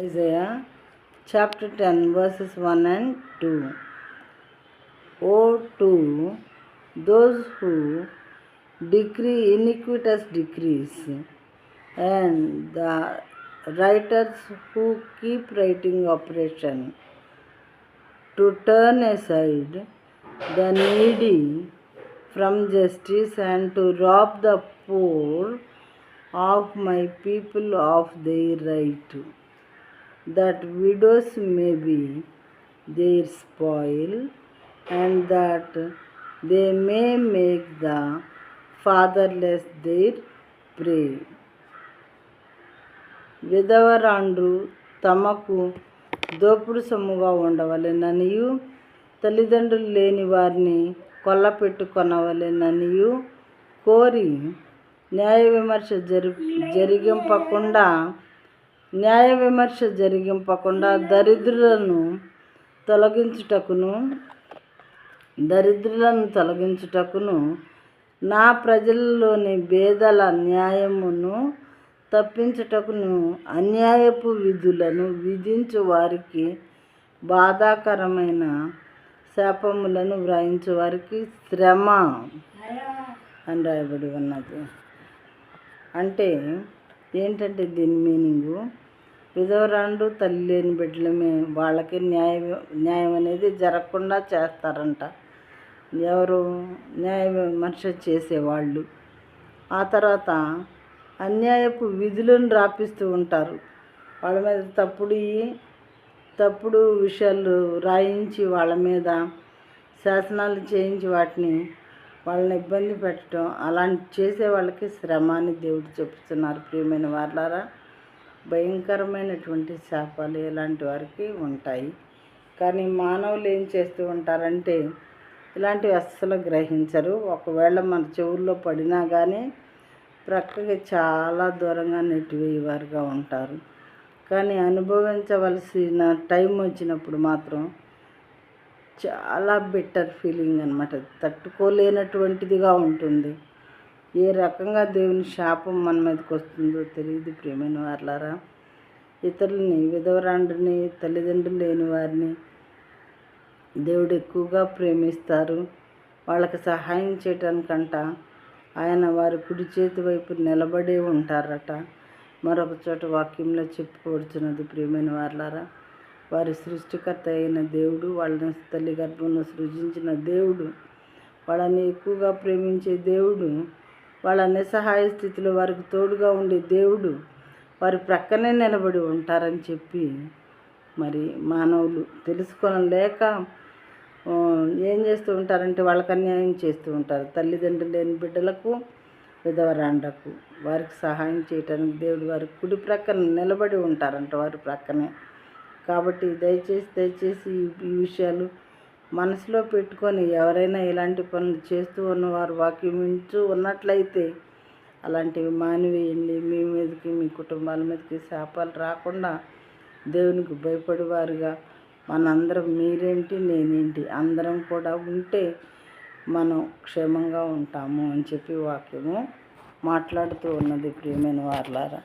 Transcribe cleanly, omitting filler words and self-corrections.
Isaiah chapter 10 verses 1 and 2. Woe to those who decree iniquitous decrees, and the writers who keep writing oppression, to turn aside the needy from justice, and to rob the poor of my people of their right, that widows may be their spoil, and that they may make the fatherless their prey. విధవరాండ్రు తమకు దోపుడు సొమ్ముగా ఉండవలెననియు, తల్లిదండ్రులు లేని వారిని కొల్లపెట్టుకొనవలెననియు కోరి న్యాయ విమర్శ జరిగింపకుండా దరిద్రులను తొలగించుటకును నా ప్రజలలోని బేదల న్యాయమును తప్పించుటకును అన్యాయపు విధులను విధించు వారికి బాధాకరమైన శాపములను వ్రాయించు వారికి శ్రమ అని రాయబడి ఉన్నది. అంటే ఏంటంటే దీని మీనింగు, విధవరాండ్రు తల్లి లేని బిడ్డలమే వాళ్ళకి న్యాయం అనేది జరగకుండా చేస్తారంట. ఎవరు? న్యాయ విమర్శ చేసేవాళ్ళు. ఆ తర్వాత అన్యాయపు విధులను రాపిస్తూ ఉంటారు. వాళ్ళ మీద తప్పుడు విషయాలు రాయించి వాళ్ళ మీద శాసనాలు చేయించి వాళ్ళని ఇబ్బంది పెట్టడం, అలాంటి చేసే వాళ్ళకి శ్రమ అని దేవుడు చెప్తున్నారు. ప్రియమైన వారలారా, భయంకరమైనటువంటి శాపాలు ఇలాంటి వారికి ఉంటాయి. కానీ మానవులు ఏం చేస్తూ ఉంటారంటే ఇలాంటివి అస్సలు గ్రహించరు. ఒకవేళ మన చెవుల్లో పడినా కానీ ప్రక్కకి చాలా దూరంగా నెట్టివేయవారుగా ఉంటారు. కానీ అనుభవించవలసిన టైం వచ్చినప్పుడు మాత్రం చాలా బెటర్ ఫీలింగ్ అన్నమాట, తట్టుకోలేనటువంటిదిగా ఉంటుంది. ఏ రకంగా దేవుని శాపం మన మీదకి వస్తుందో తెలియదు. ప్రియమైన వారలారా, ఇతరులని, విధవరాండ్రిని, తల్లిదండ్రులు లేని వారిని దేవుడు ఎక్కువగా ప్రేమిస్తారు. వాళ్ళకి సహాయం చేయటానికంట ఆయన వారి కుడి చేతి వైపు నిలబడే ఉంటారట. మరొక చోట వాక్యంలో చెప్పుకోవచ్చున్నది. ప్రియమైన వారలారా, వారి సృష్టికర్త అయిన దేవుడు, వాళ్ళని తల్లి గర్భంలో సృజించిన దేవుడు, వాళ్ళని ఎక్కువగా ప్రేమించే దేవుడు, వాళ్ళ నిస్సహాయ స్థితిలో వారికి తోడుగా ఉండే దేవుడు వారి ప్రక్కనే నిలబడి ఉంటారని చెప్పి మరి మానవులు తెలుసుకోలేక ఏం చేస్తూ ఉంటారంటే వాళ్ళకి అన్యాయం చేస్తూ ఉంటారు. తల్లిదండ్రులు లేని బిడ్డలకు, విధవరాండ్రకు వారికి సహాయం చేయటానికి దేవుడు వారి కుడి ప్రక్కన నిలబడి ఉంటారంట, వారి ప్రక్కనే. కాబట్టి దయచేసి ఈ విషయాలు మనసులో పెట్టుకొని ఎవరైనా ఇలాంటి పనులు చేస్తూ ఉన్నవారు వాక్యం వింటూ ఉన్నట్లయితే అలాంటివి మానివేయండి. మీ మీదకి, మీ కుటుంబాల మీదకి శాపాలు రాకుండా దేవునికి భయపడేవారుగా మనందరం, మీరేంటి నేనేంటి, అందరం కూడా ఉంటే మనం క్షేమంగా ఉంటాము అని చెప్పి వాక్యము మాట్లాడుతూ ఉన్నది. ప్రియమైన వారలారా,